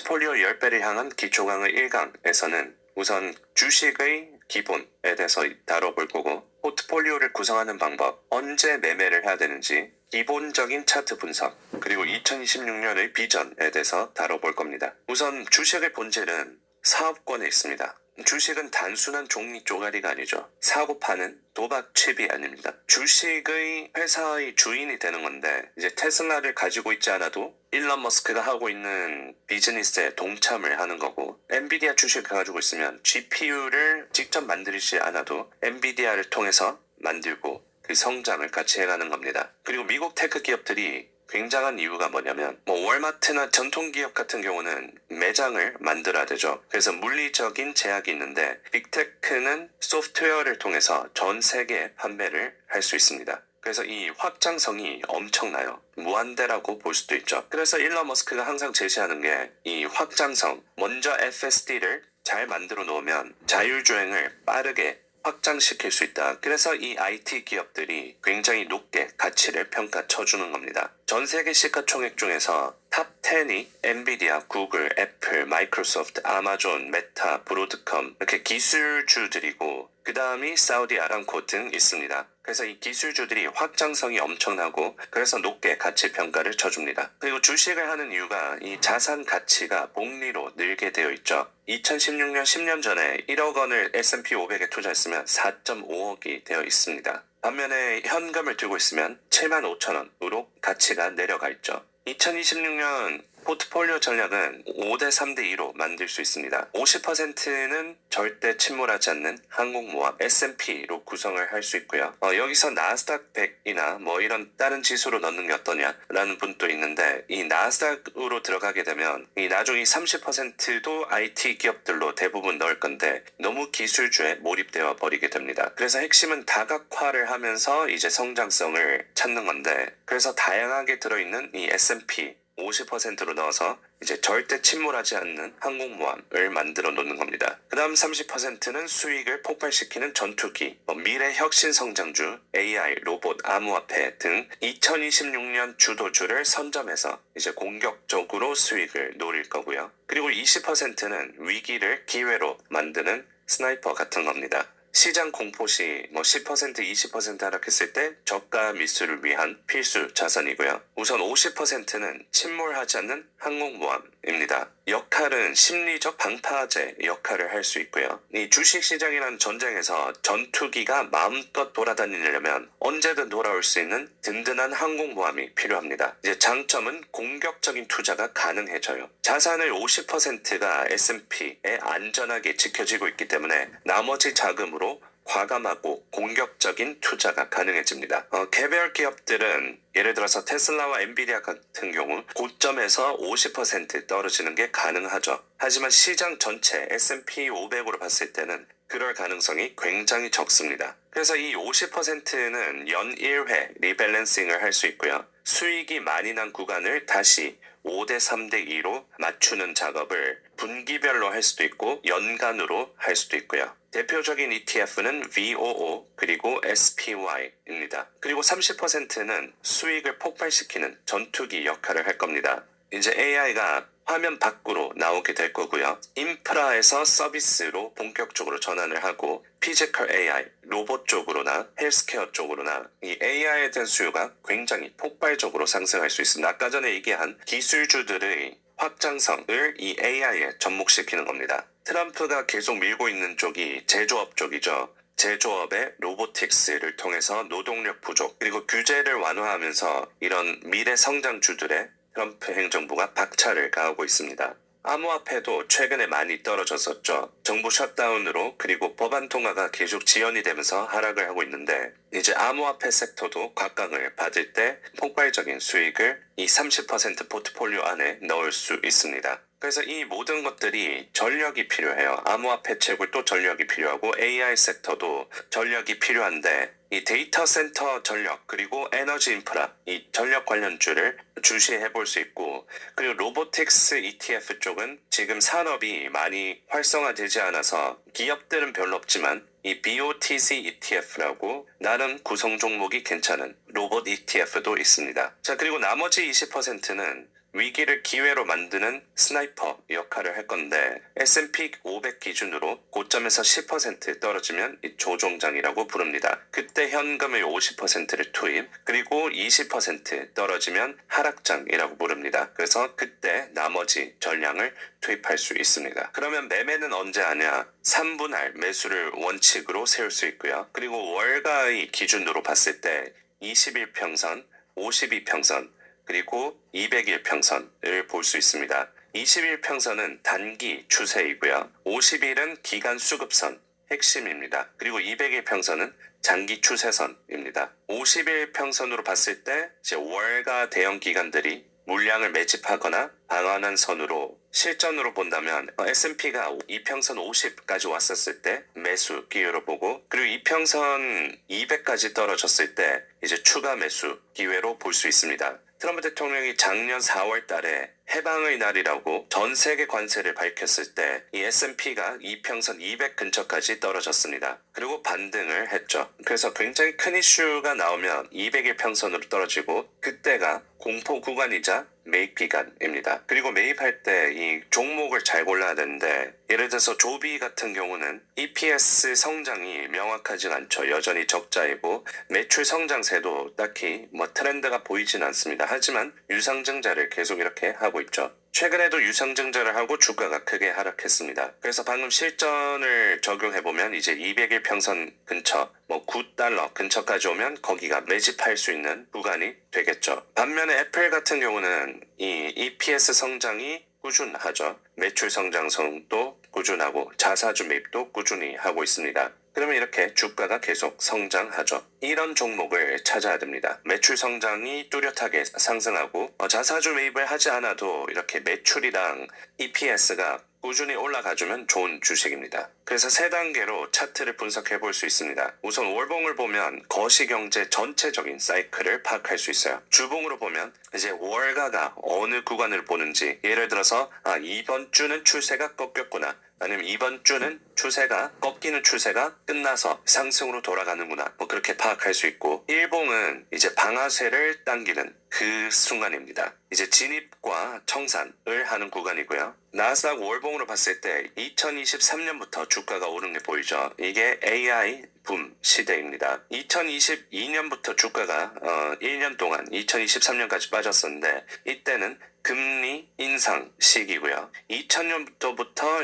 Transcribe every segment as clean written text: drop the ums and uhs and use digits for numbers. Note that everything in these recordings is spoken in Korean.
포트폴리오 10배를 향한 기초강의 1강에서는 우선 주식의 기본에 대해서 다뤄볼 거고, 포트폴리오를 구성하는 방법, 언제 매매를 해야 되는지, 기본적인 차트 분석, 그리고 2026년의 비전에 대해서 다뤄볼 겁니다. 우선 주식의 본질은 사업권에 있습니다. 주식은 단순한 종이 쪼가리가 아니죠. 사고 파는 도박칩이 아닙니다. 주식의 회사의 주인이 되는 건데, 이제 테슬라를 가지고 있지 않아도 일론 머스크가 하고 있는 비즈니스에 동참을 하는 거고, 엔비디아 주식을 가지고 있으면 GPU를 직접 만들지 않아도 엔비디아를 통해서 만들고 그 성장을 같이 해가는 겁니다. 그리고 미국 테크 기업들이 굉장한 이유가 뭐냐면, 월마트나 전통기업 같은 경우는 매장을 만들어야 되죠. 그래서 물리적인 제약이 있는데, 빅테크는 소프트웨어를 통해서 전 세계 판매를 할 수 있습니다. 그래서 이 확장성이 엄청나요. 무한대라고 볼 수도 있죠. 그래서 일론 머스크가 항상 제시하는 게 이 확장성, 먼저 FSD를 잘 만들어 놓으면 자율주행을 빠르게 확장시킬 수 있다. 그래서 이 IT 기업들이 굉장히 높게 가치를 평가쳐주는 겁니다. 전 세계 시가총액 중에서 탑 10이 엔비디아, 구글, 애플, 마이크로소프트, 아마존, 메타, 브로드컴 이렇게 기술주들이고, 그 다음이 사우디 아람코 등 있습니다. 그래서 이 기술주들이 확장성이 엄청나고, 그래서 높게 가치 평가를 쳐줍니다. 그리고 주식을 하는 이유가 이 자산 가치가 복리로 늘게 되어 있죠. 2016년 10년 전에 1억 원을 S&P 500에 투자했으면 4.5억이 되어 있습니다. 반면에 현금을 들고 있으면 75,000원으로 가치가 내려가 있죠. 2026년 포트폴리오 전략은 5대 3대 2로 만들 수 있습니다. 50%는 절대 침몰하지 않는 항공모함 S&P로 구성을 할 수 있고요. 여기서 나스닥 100이나 이런 다른 지수로 넣는 게 어떠냐라는 분도 있는데, 이 나스닥으로 들어가게 되면 이 나중에 30%도 IT 기업들로 대부분 넣을 건데, 너무 기술주에 몰입되어 버리게 됩니다. 그래서 핵심은 다각화를 하면서 이제 성장성을 찾는 건데, 그래서 다양하게 들어있는 이 S&P 50%로 넣어서 이제 절대 침몰하지 않는 항공모함을 만들어 놓는 겁니다. 그 다음 30%는 수익을 폭발시키는 전투기, 미래 혁신 성장주, AI, 로봇, 암호화폐 등 2026년 주도주를 선점해서 이제 공격적으로 수익을 노릴 거고요. 그리고 20%는 위기를 기회로 만드는 스나이퍼 같은 겁니다. 시장 공포시 10% 20% 하락했을 때 저가 미수를 위한 필수 자산이고요. 우선 50%는 침몰하지 않는 항공모함입니다. 역할은 심리적 방파제 역할을 할 수 있고요. 이 주식시장이라는 전쟁에서 전투기가 마음껏 돌아다니려면 언제든 돌아올 수 있는 든든한 항공모함이 필요합니다. 이제 장점은 공격적인 투자가 가능해져요. 자산의 50%가 S&P에 안전하게 지켜지고 있기 때문에 나머지 자금으로 과감하고 공격적인 투자가 가능해집니다. 개별 기업들은 예를 들어서 테슬라와 엔비디아 같은 경우 고점에서 50% 떨어지는 게 가능하죠. 하지만 시장 전체 S&P 500으로 봤을 때는 그럴 가능성이 굉장히 적습니다. 그래서 이 50%는 연 1회 리밸런싱을 할 수 있고요. 수익이 많이 난 구간을 다시 5대 3대 2로 맞추는 작업을 분기별로 할 수도 있고 연간으로 할 수도 있고요. 대표적인 ETF는 VOO 그리고 SPY입니다. 그리고 30%는 수익을 폭발시키는 전투기 역할을 할 겁니다. 이제 AI가 화면 밖으로 나오게 될 거고요. 인프라에서 서비스로 본격적으로 전환을 하고 피지컬 AI, 로봇 쪽으로나 헬스케어 쪽으로나 이 AI에 대한 수요가 굉장히 폭발적으로 상승할 수 있습니다. 아까 전에 얘기한 기술주들의 확장성을 이 AI에 접목시키는 겁니다. 트럼프가 계속 밀고 있는 쪽이 제조업 쪽이죠. 제조업의 로보틱스를 통해서 노동력 부족 그리고 규제를 완화하면서 이런 미래 성장주들의 트럼프 행정부가 박차를 가하고 있습니다. 암호화폐도 최근에 많이 떨어졌었죠. 정부 셧다운으로 그리고 법안 통과가 계속 지연이 되면서 하락을 하고 있는데, 이제 암호화폐 섹터도 각광을 받을 때 폭발적인 수익을 이 30% 포트폴리오 안에 넣을 수 있습니다. 그래서 이 모든 것들이 전력이 필요해요. 암호화폐 채굴도 전력이 필요하고 AI 섹터도 전력이 필요한데, 이 데이터 센터 전력 그리고 에너지 인프라 이 전력 관련주를 주시해 볼 수 있고, 그리고 로보틱스 ETF 쪽은 지금 산업이 많이 활성화되지 않아서 기업들은 별로 없지만 이 BOTC ETF라고 나름 구성 종목이 괜찮은 로봇 ETF도 있습니다. 자, 그리고 나머지 20%는 위기를 기회로 만드는 스나이퍼 역할을 할 건데 S&P 500 기준으로 고점에서 10% 떨어지면 이 조종장이라고 부릅니다. 그때 현금의 50%를 투입, 그리고 20% 떨어지면 하락장이라고 부릅니다. 그래서 그때 나머지 전량을 투입할 수 있습니다. 그러면 매매는 언제 하냐? 3분할 매수를 원칙으로 세울 수 있고요. 그리고 월가의 기준으로 봤을 때 21평선, 52평선, 그리고 200일평선을 볼 수 있습니다. 21평선은 단기 추세이고요. 50일은 기간 수급선, 핵심입니다. 그리고 200일평선은 장기 추세선입니다. 50일평선으로 봤을 때 이제 월가 대형 기관들이 물량을 매집하거나 방어하는 선으로 실전으로 본다면 S&P가 이평선 50까지 왔었을 때 매수 기회로 보고, 그리고 이평선 200까지 떨어졌을 때 이제 추가 매수 기회로 볼 수 있습니다. 트럼프 대통령이 작년 4월 달에 해방의 날이라고 전 세계 관세를 밝혔을 때 이 S&P가 이평선 200 근처까지 떨어졌습니다. 그리고 반등을 했죠. 그래서 굉장히 큰 이슈가 나오면 200일 평선으로 떨어지고, 그때가 공포 구간이자 매입 기간입니다. 그리고 매입할 때 이 종목을 잘 골라야 되는데, 예를 들어서 조비 같은 경우는 EPS 성장이 명확하진 않죠. 여전히 적자이고 매출 성장세도 딱히 트렌드가 보이진 않습니다. 하지만 유상증자를 계속 이렇게 하고 있죠. 최근에도 유상증자를 하고 주가가 크게 하락했습니다. 그래서 방금 실전을 적용해보면 이제 200일 평선 근처, $9 근처까지 오면 거기가 매집할 수 있는 구간이 되겠죠. 반면에 애플 같은 경우는 이 EPS 성장이 꾸준하죠. 매출 성장성도 꾸준하고 자사주 매입도 꾸준히 하고 있습니다. 그러면 이렇게 주가가 계속 성장하죠. 이런 종목을 찾아야 됩니다. 매출 성장이 뚜렷하게 상승하고 자사주 매입을 하지 않아도 이렇게 매출이랑 EPS가 꾸준히 올라가주면 좋은 주식입니다. 그래서 세 단계로 차트를 분석해 볼 수 있습니다. 우선 월봉을 보면 거시경제 전체적인 사이클을 파악할 수 있어요. 주봉으로 보면 이제 월가가 어느 구간을 보는지, 예를 들어서 이번 주는 추세가 꺾였구나, 아니면 이번 주는 추세가 꺾이는 추세가 끝나서 상승으로 돌아가는구나, 그렇게 파악할 수 있고, 일봉은 이제 방아쇠를 당기는 그 순간입니다. 이제 진입과 청산을 하는 구간이고요. 나스닥 월봉으로 봤을 때 2023년부터 주가가 오른 게 보이죠. 이게 AI 붐 시대입니다. 2022년부터 주가가 1년 동안 2023년까지 빠졌었는데, 이때는 금리 인상 시기고요. 2000년부터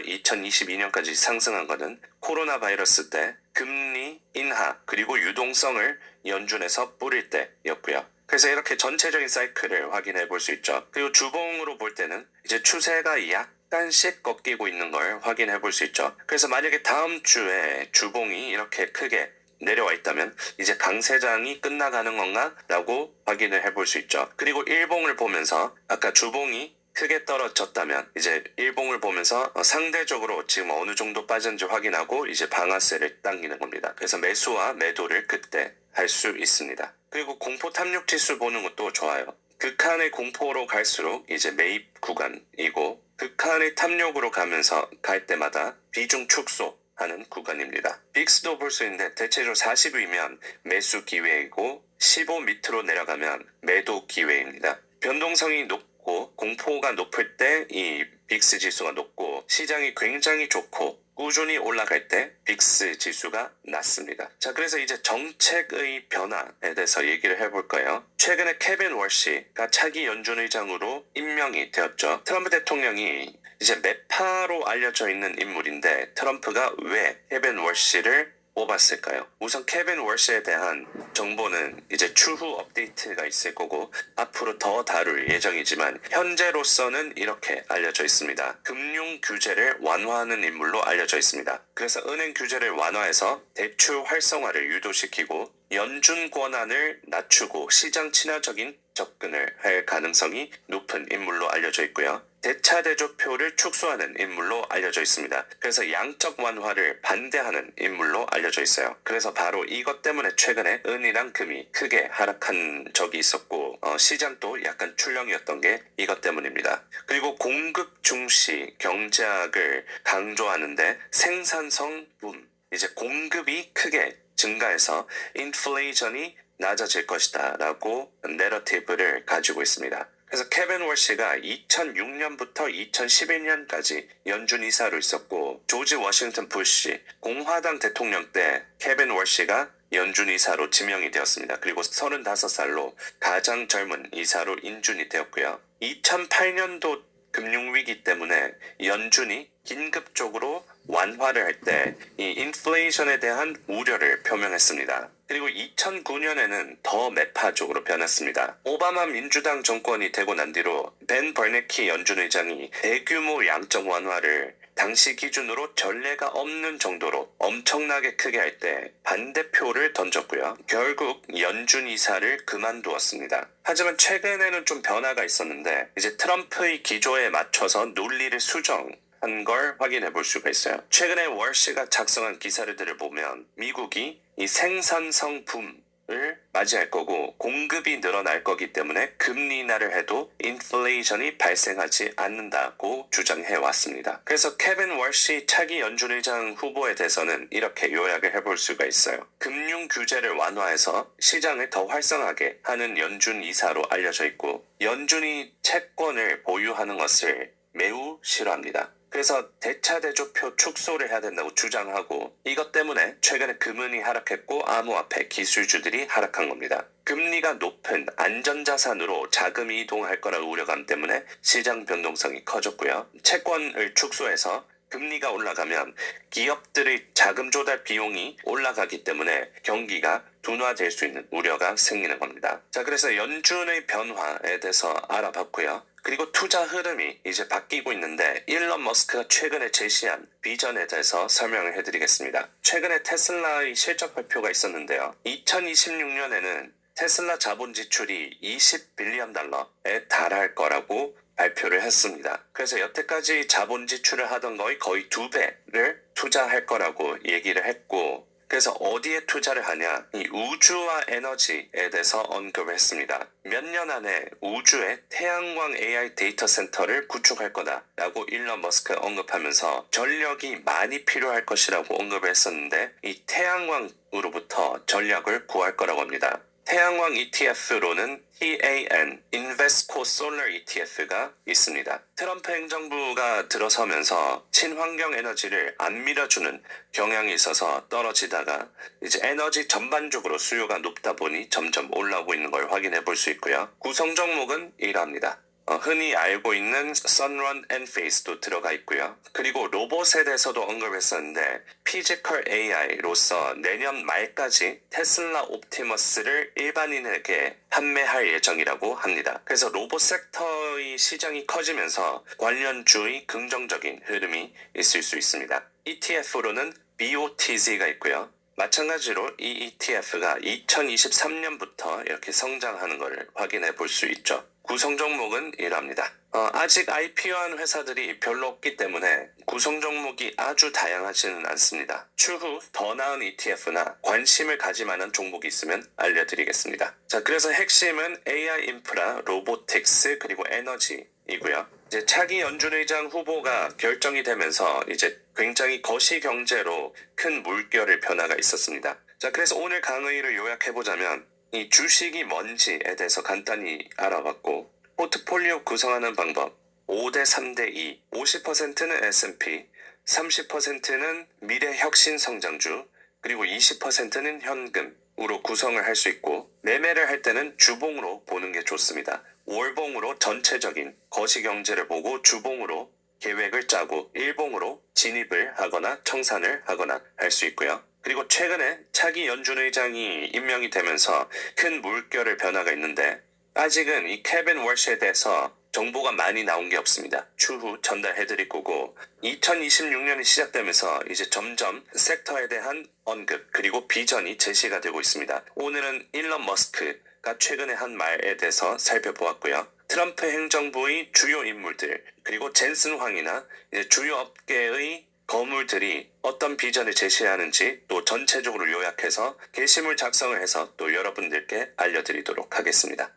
2022년까지 상승한 것은 코로나 바이러스 때 금리 인하 그리고 유동성을 연준에서 뿌릴 때였고요. 그래서 이렇게 전체적인 사이클을 확인해 볼 수 있죠. 그리고 주봉으로 볼 때는 이제 추세가 약간씩 꺾이고 있는 걸 확인해 볼 수 있죠. 그래서 만약에 다음 주에 주봉이 이렇게 크게 내려와 있다면 이제 강세장이 끝나가는 건가? 라고 확인을 해볼 수 있죠. 그리고 일봉을 보면서 아까 주봉이 크게 떨어졌다면 이제 일봉을 보면서 상대적으로 지금 어느 정도 빠졌는지 확인하고 이제 방아쇠를 당기는 겁니다. 그래서 매수와 매도를 그때 할 수 있습니다. 그리고 공포 탐욕 지수 보는 것도 좋아요. 극한의 공포로 갈수록 이제 매입 구간이고, 극한의 탐욕으로 갈 때마다 비중 축소하는 구간입니다. 빅스도 볼 수 있는데 대체적으로 40위면 매수 기회이고 15 밑으로 내려가면 매도 기회입니다. 변동성이 높고 공포가 높을 때 이 빅스 지수가 높고, 시장이 굉장히 좋고 꾸준히 올라갈 때 빅스 지수가 낮습니다. 자, 그래서 이제 정책의 변화에 대해서 얘기를 해볼 거예요. 최근에 케빈 월시가 차기 연준 의장으로 임명이 되었죠. 트럼프 대통령이 이제 매파로 알려져 있는 인물인데, 트럼프가 왜 케빈 월시를 뽑았을까요? 우선 케빈 월시에 대한 정보는 이제 추후 업데이트가 있을 거고 앞으로 더 다룰 예정이지만, 현재로서는 이렇게 알려져 있습니다. 금융 규제를 완화하는 인물로 알려져 있습니다. 그래서 은행 규제를 완화해서 대출 활성화를 유도시키고 연준 권한을 낮추고 시장 친화적인 접근을 할 가능성이 높은 인물로 알려져 있고요. 대차대조표를 축소하는 인물로 알려져 있습니다. 그래서 양적 완화를 반대하는 인물로 알려져 있어요. 그래서 바로 이것 때문에 최근에 은이랑 금이 크게 하락한 적이 있었고 시장도 약간 출렁이었던 게 이것 때문입니다. 그리고 공급 중시 경제학을 강조하는데 생산성 붐, 이제 공급이 크게 증가해서 인플레이션이 낮아질 것이다 라고 내러티브를 가지고 있습니다. 그래서 케빈 월시가 2006년부터 2011년까지 연준 이사로 있었고, 조지 워싱턴 부시 공화당 대통령 때 케빈 월시가 연준 이사로 지명이 되었습니다. 그리고 35살로 가장 젊은 이사로 인준이 되었고요. 2008년도 금융위기 때문에 연준이 긴급적으로 완화를 할 때 이 인플레이션에 대한 우려를 표명했습니다. 그리고 2009년에는 더 매파적으로 변했습니다. 오바마 민주당 정권이 되고 난 뒤로 벤 버네키 연준 의장이 대규모 양적 완화를 당시 기준으로 전례가 없는 정도로 엄청나게 크게 할 때 반대표를 던졌고요. 결국 연준 이사를 그만두었습니다. 하지만 최근에는 좀 변화가 있었는데 이제 트럼프의 기조에 맞춰서 논리를 수정한 걸 확인해 볼 수가 있어요. 최근에 월시가 작성한 기사들을 보면 미국이 이 생산성 붐을 맞이할 거고 공급이 늘어날 거기 때문에 금리 인하를 해도 인플레이션이 발생하지 않는다고 주장해 왔습니다. 그래서 케빈 월시 차기 연준의장 후보에 대해서는 이렇게 요약을 해볼 수가 있어요. 금융 규제를 완화해서 시장을 더 활성하게 하는 연준 이사로 알려져 있고, 연준이 채권을 보유하는 것을 매우 싫어합니다. 그래서 대차대조표 축소를 해야 된다고 주장하고, 이것 때문에 최근에 금은이 하락했고 암호화폐 기술주들이 하락한 겁니다. 금리가 높은 안전자산으로 자금이 이동할 거라는 우려감 때문에 시장 변동성이 커졌고요. 채권을 축소해서 금리가 올라가면 기업들의 자금 조달 비용이 올라가기 때문에 경기가 둔화될 수 있는 우려가 생기는 겁니다. 자, 그래서 연준의 변화에 대해서 알아봤고요. 그리고 투자 흐름이 이제 바뀌고 있는데 일론 머스크가 최근에 제시한 비전에 대해서 설명을 해드리겠습니다. 최근에 테슬라의 실적 발표가 있었는데요. 2026년에는 테슬라 자본 지출이 20빌리언 달러에 달할 거라고 발표를 했습니다. 그래서 여태까지 자본 지출을 하던 거의 거의 2배를 투자할 거라고 얘기를 했고, 그래서 어디에 투자를 하냐? 이 우주와 에너지에 대해서 언급을 했습니다. 몇 년 안에 우주에 태양광 AI 데이터 센터를 구축할 거다라고 일론 머스크 언급하면서 전력이 많이 필요할 것이라고 언급을 했었는데, 이 태양광으로부터 전력을 구할 거라고 합니다. 태양광 ETF로는 TAN, Invesco Solar ETF가 있습니다. 트럼프 행정부가 들어서면서 친환경 에너지를 안 밀어주는 경향이 있어서 떨어지다가 이제 에너지 전반적으로 수요가 높다 보니 점점 올라오고 있는 걸 확인해 볼 수 있고요. 구성 종목은 이러합니다. 흔히 알고 있는 Sunrun Enphase도 들어가 있고요. 그리고 로봇에 대해서도 언급했었는데 Physical AI로서 내년 말까지 테슬라 옵티머스를 일반인에게 판매할 예정이라고 합니다. 그래서 로봇 섹터의 시장이 커지면서 관련주의 긍정적인 흐름이 있을 수 있습니다. ETF로는 BOTZ가 있고요. 마찬가지로 이 ETF가 2023년부터 이렇게 성장하는 것을 확인해 볼 수 있죠. 구성 종목은 이랍니다. 아직 IPO한 회사들이 별로 없기 때문에 구성 종목이 아주 다양하지는 않습니다. 추후 더 나은 ETF나 관심을 가지만한 종목이 있으면 알려드리겠습니다. 자, 그래서 핵심은 AI 인프라, 로보틱스, 그리고 에너지이고요. 이제 차기 연준의장 후보가 결정이 되면서 이제 굉장히 거시경제로 큰 물결의 변화가 있었습니다. 자, 그래서 오늘 강의를 요약해보자면 이 주식이 뭔지에 대해서 간단히 알아봤고, 포트폴리오 구성하는 방법 5대 3대 2, 50%는 S&P, 30%는 미래 혁신 성장주, 그리고 20%는 현금으로 구성을 할 수 있고, 매매를 할 때는 주봉으로 보는 게 좋습니다. 월봉으로 전체적인 거시경제를 보고 주봉으로 계획을 짜고 일봉으로 진입을 하거나 청산을 하거나 할 수 있고요. 그리고 최근에 차기 연준의장이 임명이 되면서 큰 물결의 변화가 있는데, 아직은 이 케빈 월시에 대해서 정보가 많이 나온 게 없습니다. 추후 전달해드릴 거고, 2026년이 시작되면서 이제 점점 섹터에 대한 언급 그리고 비전이 제시가 되고 있습니다. 오늘은 일론 머스크가 최근에 한 말에 대해서 살펴보았고요. 트럼프 행정부의 주요 인물들, 그리고 젠슨 황이나 이제 주요 업계의 거물들이 어떤 비전을 제시하는지 또 전체적으로 요약해서 게시물 작성을 해서 또 여러분들께 알려드리도록 하겠습니다.